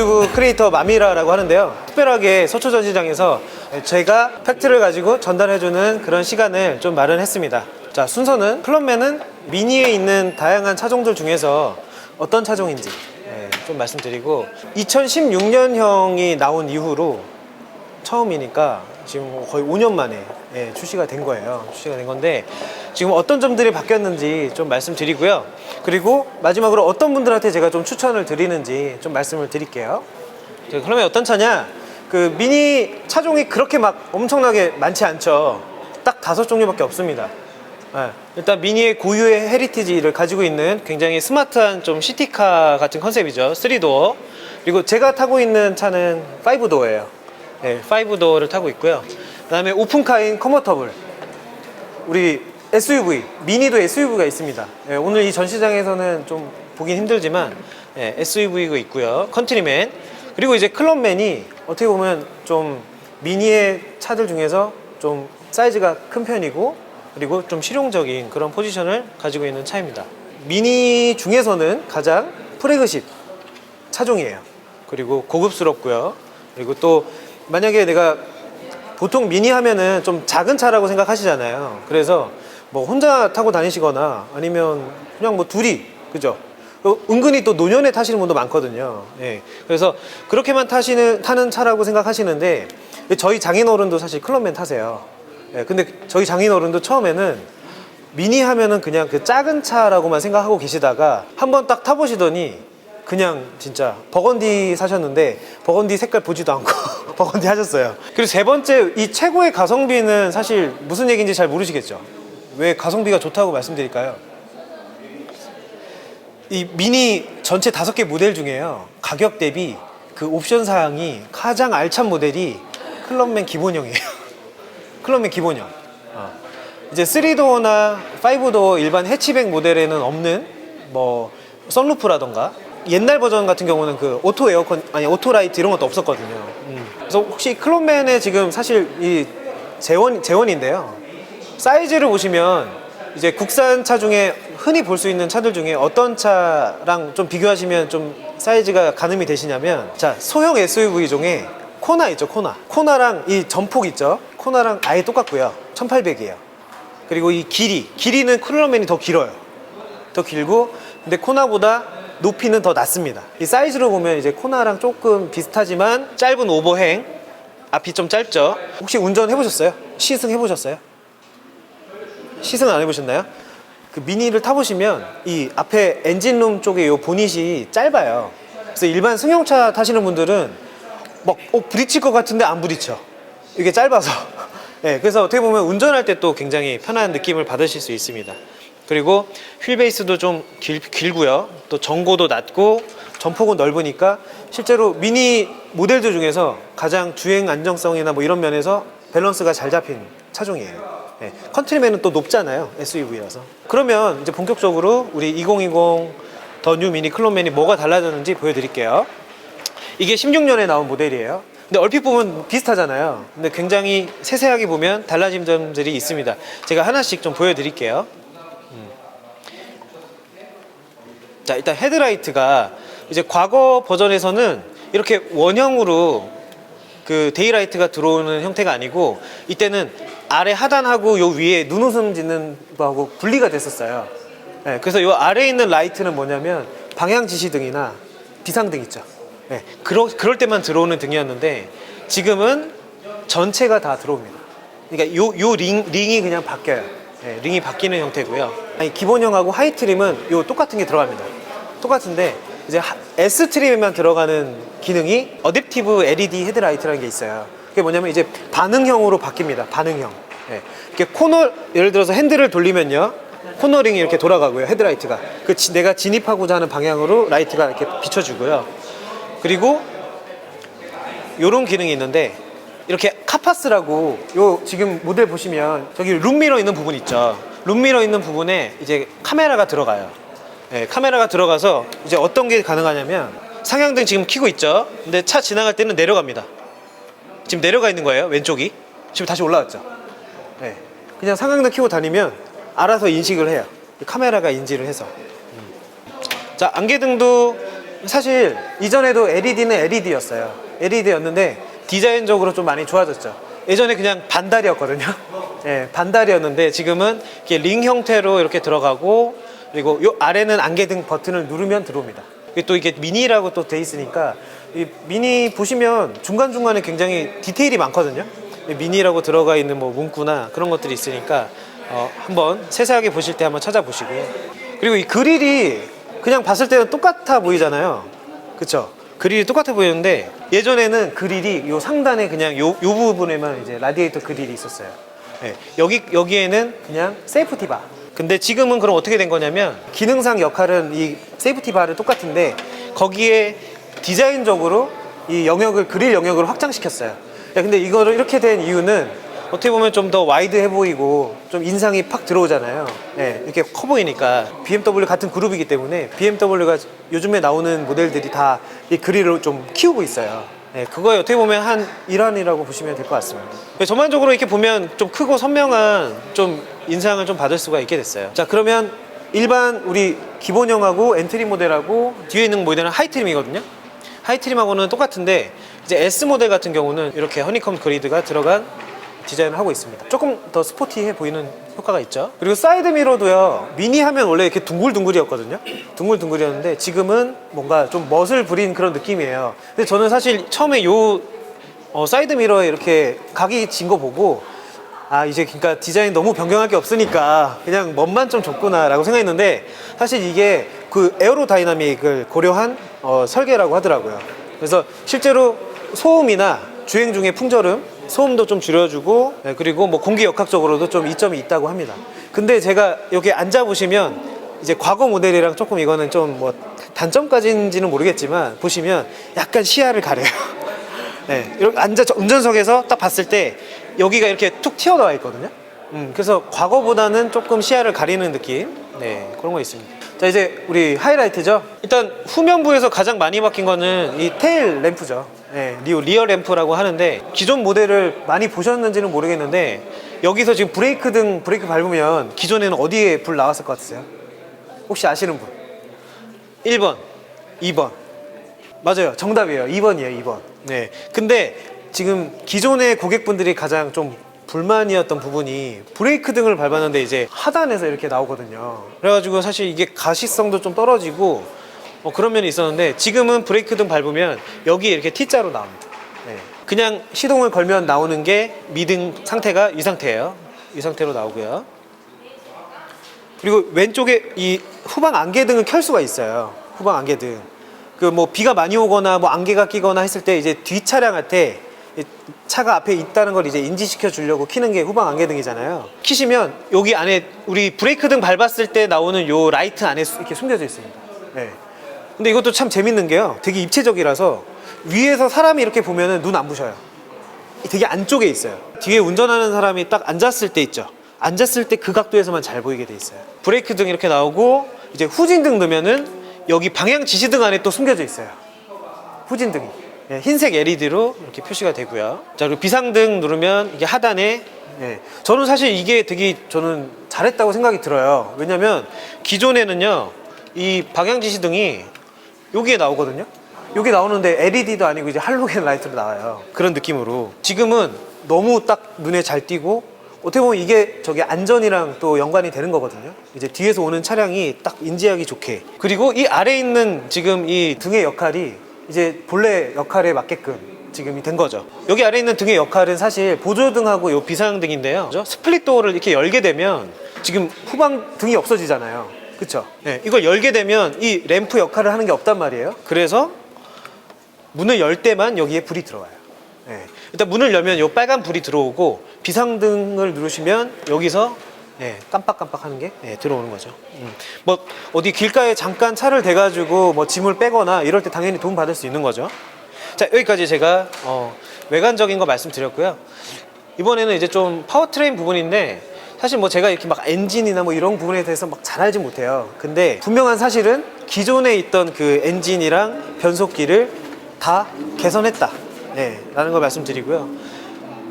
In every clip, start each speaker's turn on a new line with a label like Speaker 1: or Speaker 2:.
Speaker 1: 유튜브 크리에이터 마미라라고 하는데요. 특별하게 서초 전시장에서 제가 팩트를 가지고 전달해주는 그런 시간을 좀 마련했습니다. 자, 순서는 클럽맨은 미니에 있는 다양한 차종들 중에서 어떤 차종인지 좀 말씀드리고, 2016년형이 나온 이후로 처음이니까 지금 거의 5년 만에 출시가 된 거예요. 출시가 된 건데 지금 어떤 점들이 바뀌었는지 좀 말씀드리고요. 그리고 마지막으로 어떤 분들한테 제가 좀 추천을 드리는지 좀 말씀을 드릴게요. 그러면 어떤 차냐? 그 미니 차종이 그렇게 막 엄청나게 많지 않죠. 딱 5종류밖에 없습니다. 일단 미니의 고유의 헤리티지를 가지고 있는 굉장히 스마트한 좀 시티카 같은 컨셉이죠. 3도어. 그리고 제가 타고 있는 차는 5도어예요. 5도어를 타고 있고요. 그 다음에 오픈카인 컨버터블, 우리 SUV, 미니도 SUV가 있습니다. 오늘 이 전시장에서는 좀 보긴 힘들지만 SUV가 있고요. 컨트리맨, 그리고 이제 클럽맨이 어떻게 보면 좀 미니의 차들 중에서 좀 사이즈가 큰 편이고, 그리고 좀 실용적인 그런 포지션을 가지고 있는 차입니다. 미니 중에서는 가장 프래그십 차종이에요. 그리고 고급스럽고요. 그리고 또 만약에 내가 보통 미니 하면은 좀 작은 차라고 생각하시잖아요. 그래서 뭐 혼자 타고 다니시거나 아니면 그냥 뭐 둘이, 그죠? 은근히 또 노년에 타시는 분도 많거든요. 그래서 그렇게만 타는 차라고 생각하시는데, 저희 장인어른도 사실 클럽맨 타세요. 근데 저희 장인어른도 처음에는 미니 하면은 그냥 그 작은 차라고만 생각하고 계시다가 한번 딱 타보시더니 그냥 진짜 버건디 사셨는데 버건디 색깔 보지도 않고 버건디 하셨어요. 그리고 세 번째, 이 최고의 가성비는 사실 무슨 얘기인지 잘 모르시겠죠? 왜 가성비가 좋다고 말씀드릴까요? 이 미니 전체 5개 모델 중에요, 가격 대비 그 옵션 사항이 가장 알찬 모델이 클럽맨 기본형이에요. 클럽맨 기본형. 이제 3도어나 5도어 일반 해치백 모델에는 없는 뭐 선루프라던가, 옛날 버전 같은 경우는 그 오토 에어컨, 아니 오토 라이트 이런 것도 없었거든요. 그래서 혹시 클럽맨의 지금 사실 이 재원인데요, 사이즈를 보시면 이제 국산 차 중에 흔히 볼 수 있는 차들 중에 어떤 차랑 좀 비교하시면 좀 사이즈가 가늠이 되시냐면, 자, 소형 SUV 중에 코나 있죠. 코나랑 이 전폭 있죠. 코나랑 아예 똑같고요. 1800이에요. 그리고 이 길이는 클럽맨이 더 길어요. 더 길고, 근데 코나보다 높이는 더 낮습니다. 이 사이즈로 보면 이제 코나랑 조금 비슷하지만 짧은 오버행, 앞이 좀 짧죠. 혹시 운전 해보셨어요? 시승 해보셨어요? 시승 안 해보셨나요? 그 미니를 타보시면 이 앞에 엔진룸 쪽에 이 보닛이 짧아요. 그래서 일반 승용차 타시는 분들은 막 부딪힐 것 같은데 안 부딪혀. 이게 짧아서. 그래서 어떻게 보면 운전할 때 또 굉장히 편한 느낌을 받으실 수 있습니다. 그리고 휠 베이스도 좀 길고요. 또 전고도 낮고 전폭은 넓으니까 실제로 미니 모델들 중에서 가장 주행 안정성이나 뭐 이런 면에서 밸런스가 잘 잡힌 차종이에요. 컨트리맨은 또 높잖아요. SUV라서. 그러면 이제 본격적으로 우리 2020 더 뉴 미니 클럽맨이 뭐가 달라졌는지 보여드릴게요. 이게 16년에 나온 모델이에요. 근데 얼핏 보면 비슷하잖아요. 근데 굉장히 세세하게 보면 달라진 점들이 있습니다. 제가 하나씩 좀 보여드릴게요. 자, 일단 헤드라이트가 이제 과거 버전에서는 이렇게 원형으로 그 데이라이트가 들어오는 형태가 아니고, 이때는 아래 하단하고 요 위에 눈웃음 짓는 거하고 분리가 됐었어요. 그래서 요 아래에 있는 라이트는 뭐냐면 방향 지시등이나 비상등 있죠. 그럴 때만 들어오는 등이었는데 지금은 전체가 다 들어옵니다. 그러니까 요 링이 그냥 바뀌어요. 링이 바뀌는 형태고요. 아니, 기본형하고 하이트림은 요 똑같은 게 들어갑니다. 똑같은데 이제 S트림에만 들어가는 기능이 어댑티브 LED 헤드라이트라는 게 있어요. 그게 뭐냐면 이제 반응형으로 바뀝니다. 반응형. 이렇게 코너, 예를 들어서 핸들을 돌리면요, 코너링이 이렇게 돌아가고요. 헤드라이트가 내가 진입하고자 하는 방향으로 라이트가 이렇게 비춰주고요. 그리고 요런 기능이 있는데, 이렇게 카파스라고, 요 지금 모델 보시면 저기 룸미러 있는 부분 있죠. 룸미러 있는 부분에 이제 카메라가 들어가요. 카메라가 들어가서 이제 어떤 게 가능하냐면, 상향등 지금 켜고 있죠. 근데 차 지나갈 때는 내려갑니다. 지금 내려가 있는 거예요. 왼쪽이 지금 다시 올라왔죠. 그냥 상향등 켜고 다니면 알아서 인식을 해요. 카메라가 인지를 해서. 자, 안개등도 사실 이전에도 LED는 LED였어요. LED였는데 디자인적으로 좀 많이 좋아졌죠. 예전에 그냥 반달이었거든요. 예, 반달이었는데 지금은 이렇게 링 형태로 이렇게 들어가고, 그리고 요 아래는 안개등 버튼을 누르면 들어옵니다. 또 이게 미니라고 또 돼 있으니까, 이 미니 보시면 중간중간에 굉장히 디테일이 많거든요. 미니라고 들어가 있는 뭐 문구나 그런 것들이 있으니까 한번 세세하게 보실 때 한번 찾아보시고요. 그리고 이 그릴이 그냥 봤을 때는 똑같아 보이잖아요. 그쵸? 그릴이 똑같아 보이는데, 예전에는 그릴이 요 상단에 그냥 요 부분에만 이제 라디에이터 그릴이 있었어요. 네, 여기에는 그냥 세이프티 바. 근데 지금은 그럼 어떻게 된 거냐면, 기능상 역할은 이 세이프티 바를 똑같은데 거기에 디자인적으로 이 영역을, 그릴 영역을 확장시켰어요. 근데 이거를 이렇게 된 이유는 어떻게 보면 좀 더 와이드해 보이고 좀 인상이 팍 들어오잖아요. 네, 이렇게 커 보이니까. BMW 같은 그룹이기 때문에 BMW가 요즘에 나오는 모델들이 다 이 그릴을 좀 키우고 있어요. 네, 그거에 어떻게 보면 한 일환이라고 보시면 될 것 같습니다. 전반적으로 이렇게 보면 좀 크고 선명한 좀 인상을 좀 받을 수가 있게 됐어요. 자, 그러면 일반 우리 기본형하고 엔트리 모델하고 뒤에 있는 모델은 하이트림이거든요. 하이트림하고는 똑같은데 이제 S 모델 같은 경우는 이렇게 허니컴 그리드가 들어간 디자인을 하고 있습니다. 조금 더 스포티해 보이는 효과가 있죠. 그리고 사이드 미러도요, 미니 하면 원래 이렇게 둥글둥글이었거든요. 둥글둥글이었는데 지금은 뭔가 좀 멋을 부린 그런 느낌이에요. 근데 저는 사실 처음에 요 사이드 미러에 이렇게 각이 진 거 보고, 아, 이제 그러니까 디자인 너무 변경할 게 없으니까 그냥 멋만 좀 줬구나 라고 생각했는데, 사실 이게 그 에어로다이나믹을 고려한 설계라고 하더라고요. 그래서 실제로 소음이나 주행 중에 풍절음, 소음도 좀 줄여주고, 네, 그리고 뭐 공기 역학적으로도 좀 이점이 있다고 합니다. 근데 제가 여기 앉아보시면 이제 과거 모델이랑 조금 이거는 좀 뭐 단점까지인지는 모르겠지만, 보시면 약간 시야를 가려요. 네, 이렇게 운전석에서 딱 봤을 때 여기가 이렇게 툭 튀어나와 있거든요. 그래서 과거보다는 조금 시야를 가리는 느낌, 네, 그런 거 있습니다. 자, 이제 우리 하이라이트죠. 일단 후면부에서 가장 많이 바뀐 거는 이 테일 램프죠. 네, 리어 램프라고 하는데, 기존 모델을 많이 보셨는지는 모르겠는데 여기서 지금 브레이크 밟으면 기존에는 어디에 불 나왔을 것 같으세요? 혹시 아시는 분? 1번, 2번. 맞아요, 정답이에요. 2번이에요, 2번. 네. 근데 지금 기존의 고객분들이 가장 좀 불만이었던 부분이, 브레이크 등을 밟았는데 이제 하단에서 이렇게 나오거든요. 그래가지고 사실 이게 가시성도 좀 떨어지고 그런 면이 있었는데, 지금은 브레이크 등 밟으면 여기에 이렇게 T자로 나옵니다. 네. 그냥 시동을 걸면 나오는 게 미등 상태가 이 상태예요. 이 상태로 나오고요. 그리고 왼쪽에 이 후방 안개등을 켤 수가 있어요. 후방 안개등. 그 뭐 비가 많이 오거나 뭐 안개가 끼거나 했을 때 이제 뒷 차량한테 차가 앞에 있다는 걸 이제 인지시켜 주려고 켜는 게 후방 안개등이잖아요. 켜시면 여기 안에 우리 브레이크 등 밟았을 때 나오는 요 라이트 안에 이렇게 숨겨져 있습니다. 네. 근데 이것도 참 재밌는 게요, 되게 입체적이라서 위에서 사람이 이렇게 보면은 눈 안 부셔요. 되게 안쪽에 있어요. 뒤에 운전하는 사람이 딱 앉았을 때 있죠. 앉았을 때 그 각도에서만 잘 보이게 돼 있어요. 브레이크 등 이렇게 나오고, 이제 후진등 넣으면은 여기 방향 지시등 안에 또 숨겨져 있어요. 후진등이. 네, 흰색 LED로 이렇게 표시가 되고요. 자, 그리고 비상등 누르면 이게 하단에, 네, 저는 사실 이게 되게 저는 잘했다고 생각이 들어요. 왜냐면 기존에는요, 이 방향 지시등이 여기에 나오거든요. 여기 나오는데 LED도 아니고 이제 할로겐 라이트로 나와요. 그런 느낌으로. 지금은 너무 딱 눈에 잘 띄고, 어떻게 보면 이게 저기 안전이랑 또 연관이 되는 거거든요. 이제 뒤에서 오는 차량이 딱 인지하기 좋게. 그리고 이 아래에 있는 지금 이 등의 역할이 이제 본래 역할에 맞게끔 지금이 된 거죠. 여기 아래에 있는 등의 역할은 사실 보조등하고 요 비상등인데요. 스플릿 도어를 이렇게 열게 되면 지금 후방 등이 없어지잖아요. 그쵸? 네, 이걸 열게 되면 이 램프 역할을 하는 게 없단 말이에요. 그래서 문을 열 때만 여기에 불이 들어와요. 네, 일단 문을 열면 요 빨간 불이 들어오고, 비상등을 누르시면 여기서, 네, 깜빡깜빡 하는 게, 네, 들어오는 거죠. 뭐 어디 길가에 잠깐 차를 대가지고 뭐 짐을 빼거나 이럴 때 당연히 도움 받을 수 있는 거죠. 자, 여기까지 제가 외관적인 거 말씀드렸고요. 이번에는 이제 좀 파워트레인 부분인데, 사실 뭐 제가 이렇게 막 엔진이나 뭐 이런 부분에 대해서 막 잘 알지 못해요. 근데 분명한 사실은 기존에 있던 그 엔진이랑 변속기를 다 개선했다, 네, 라는 걸 말씀드리고요.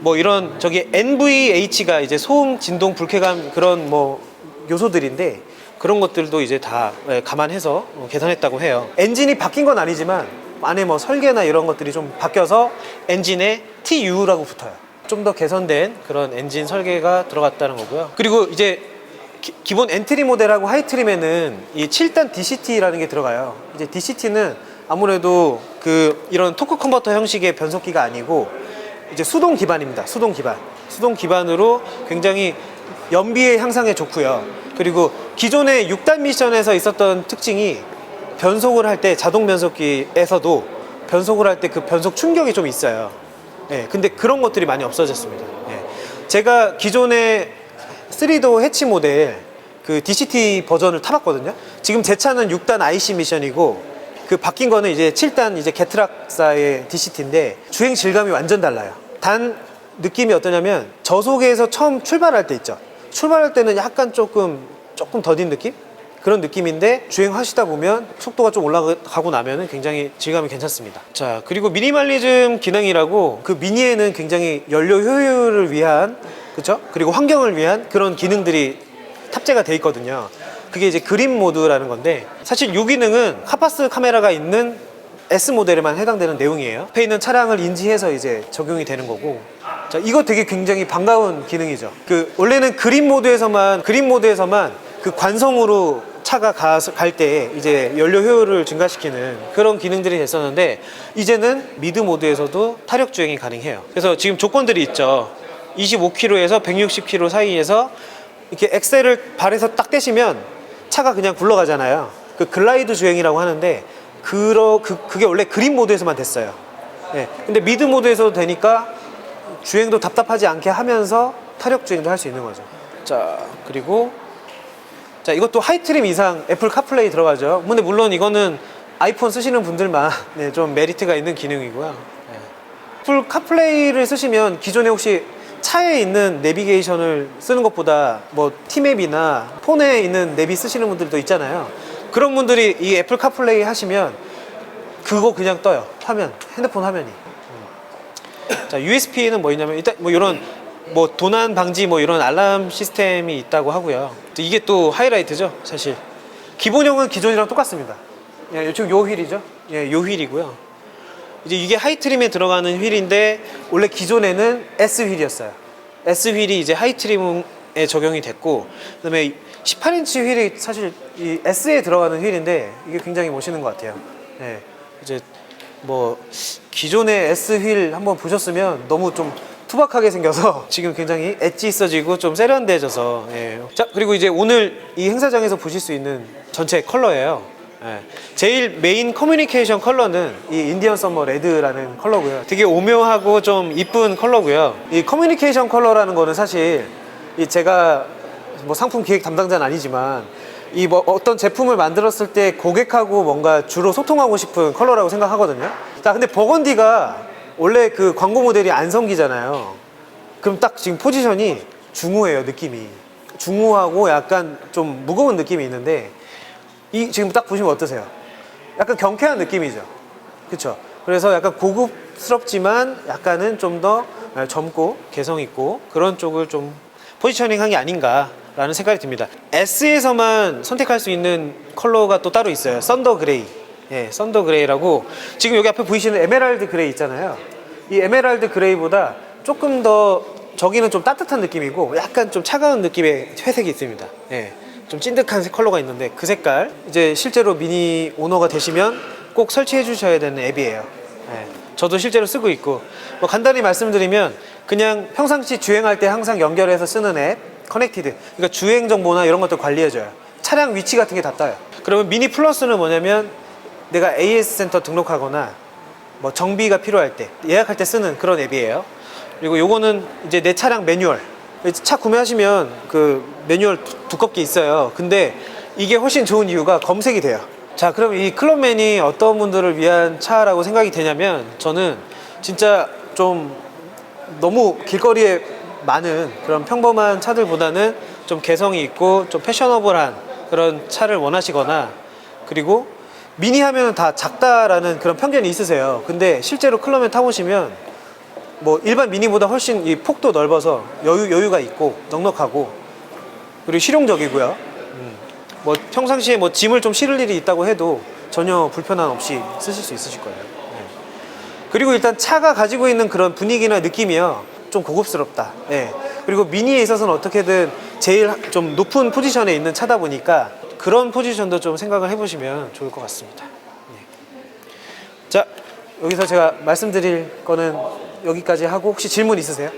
Speaker 1: 뭐 이런 저기 NVH가 이제 소음, 진동, 불쾌감 그런 뭐 요소들인데, 그런 것들도 이제 다 감안해서 개선했다고 해요. 엔진이 바뀐 건 아니지만 안에 뭐 설계나 이런 것들이 좀 바뀌어서 엔진에 TU라고 붙어요. 좀 더 개선된 그런 엔진 설계가 들어갔다는 거고요. 그리고 이제 기본 엔트리 모델하고 하이트림에는 이 7단 DCT라는 게 들어가요. 이제 DCT는 아무래도 이런 토크 컨버터 형식의 변속기가 아니고 이제 수동 기반입니다. 수동 기반. 수동 기반으로 굉장히 연비의 향상에 좋고요. 그리고 기존의 6단 미션에서 있었던 특징이 변속을 할 때 자동 변속기에서도 변속을 할 때 그 변속 충격이 좀 있어요. 예, 근데 그런 것들이 많이 없어졌습니다. 예. 제가 기존의 3도 해치 모델 그 DCT 버전을 타봤거든요. 지금 제 차는 6단 IC 미션이고 그 바뀐 거는 이제 7단 이제 게트락사의 DCT인데 주행 질감이 완전 달라요. 단 느낌이 어떠냐면 저속에서 처음 출발할 때 있죠. 출발할 때는 약간 조금 더딘 느낌? 그런 느낌인데 주행하시다 보면 속도가 좀 올라가고 나면은 굉장히 질감이 괜찮습니다. 자, 그리고 미니멀리즘 기능이라고 그 미니에는 굉장히 연료 효율을 위한, 그쵸? 그리고 환경을 위한 그런 기능들이 탑재가 돼 있거든요. 그게 이제 그린 모드라는 건데 사실 이 기능은 카파스 카메라가 있는 S 모델에만 해당되는 내용이에요. 앞에 있는 차량을 인지해서 이제 적용이 되는 거고. 자, 이거 되게 굉장히 반가운 기능이죠. 원래는 그린 모드에서만 그 관성으로 차가 갈 때 이제 연료 효율을 증가시키는 그런 기능들이 됐었는데 이제는 미드 모드에서도 타력 주행이 가능해요. 그래서 지금 조건들이 있죠. 25km에서 160km 사이에서 이렇게 엑셀을 발에서 딱 떼시면 차가 그냥 굴러가잖아요. 그 글라이드 주행이라고 하는데 그게 원래 그린 모드에서만 됐어요. 예. 근데 미드 모드에서도 되니까 주행도 답답하지 않게 하면서 타력 주행도 할 수 있는 거죠. 자, 그리고 이것도 하이트림 이상 애플 카플레이 들어가죠. 근데 물론 이거는 아이폰 쓰시는 분들만 좀 메리트가 있는 기능이고요. 애플 카플레이를 쓰시면 기존에 혹시 차에 있는 내비게이션을 쓰는 것보다 뭐 티맵이나 폰에 있는 내비 쓰시는 분들도 있잖아요. 그런 분들이 이 애플 카플레이 하시면 그거 그냥 떠요. 화면, 핸드폰 화면이. 자, USB는 뭐 있냐면 일단 뭐 이런 뭐 도난 방지 뭐 이런 알람 시스템이 있다고 하고요. 이게 또 하이라이트죠, 사실. 기본형은 기존이랑 똑같습니다. 예, 지금 요 휠이죠. 예, 요 휠이고요. 이제 이게 하이트림에 들어가는 휠인데 원래 기존에는 S 휠이었어요. S 휠이 이제 하이트림에 적용이 됐고, 그다음에 18인치 휠이 사실 이 S에 들어가는 휠인데 이게 굉장히 멋있는 것 같아요. 예, 이제 뭐 기존의 S 휠 한번 보셨으면 너무 좀 투박하게 생겨서 지금 굉장히 엣지 있어지고 좀 세련돼져서. 예. 자, 그리고 이제 오늘 이 행사장에서 보실 수 있는 전체 컬러예요. 예. 제일 메인 커뮤니케이션 컬러는 이 인디언 썸머 레드라는 컬러고요. 되게 오묘하고 좀 이쁜 컬러고요. 이 커뮤니케이션 컬러라는 거는 사실 제가 뭐 상품 기획 담당자는 아니지만 이 뭐 어떤 제품을 만들었을 때 고객하고 뭔가 주로 소통하고 싶은 컬러라고 생각하거든요. 자, 근데 버건디가 원래 그 광고 모델이 안성기잖아요. 그럼 딱 지금 포지션이 중후해요, 느낌이. 중후하고 약간 좀 무거운 느낌이 있는데 지금 딱 보시면 어떠세요? 약간 경쾌한 느낌이죠. 그쵸? 그래서 약간 고급스럽지만 약간은 좀 더 젊고 개성 있고 그런 쪽을 좀 포지셔닝 한 게 아닌가라는 생각이 듭니다. S에서만 선택할 수 있는 컬러가 또 따로 있어요. 썬더 그레이. 예, 썬더 그레이라고. 지금 여기 앞에 보이시는 에메랄드 그레이 있잖아요. 이 에메랄드 그레이보다 조금 더 저기는 좀 따뜻한 느낌이고 약간 좀 차가운 느낌의 회색이 있습니다. 예, 좀 찐득한 컬러가 있는데 그 색깔 이제 실제로 미니 오너가 되시면 꼭 설치해 주셔야 되는 앱이에요. 예, 저도 실제로 쓰고 있고 뭐 간단히 말씀드리면 그냥 평상시 주행할 때 항상 연결해서 쓰는 앱 커넥티드. 그러니까 주행 정보나 이런 것들 관리해줘요. 차량 위치 같은 게 다 떠요. 그러면 미니 플러스는 뭐냐면 내가 AS 센터 등록하거나 뭐 정비가 필요할 때 예약할 때 쓰는 그런 앱이에요. 그리고 요거는 이제 내 차량 매뉴얼. 차 구매하시면 그 매뉴얼 두껍게 있어요. 근데 이게 훨씬 좋은 이유가 검색이 돼요. 자, 그럼 이 클럽맨이 어떤 분들을 위한 차라고 생각이 되냐면 저는 진짜 좀 너무 길거리에 많은 그런 평범한 차들보다는 좀 개성이 있고 좀 패셔너블한 그런 차를 원하시거나 그리고 미니 하면 다 작다라는 그런 편견이 있으세요. 근데 실제로 클럽맨 타보시면 뭐 일반 미니보다 훨씬 이 폭도 넓어서 여유가 있고 넉넉하고 그리고 실용적이고요. 뭐 평상시에 뭐 짐을 좀 실을 일이 있다고 해도 전혀 불편함 없이 쓰실 수 있으실 거예요. 네. 그리고 일단 차가 가지고 있는 그런 분위기나 느낌이요, 좀 고급스럽다. 네. 그리고 미니에 있어서는 어떻게든 제일 좀 높은 포지션에 있는 차다 보니까 그런 포지션도 좀 생각을 해보시면 좋을 것 같습니다. 네. 자, 여기서 제가 말씀드릴 거는 여기까지 하고, 혹시 질문 있으세요?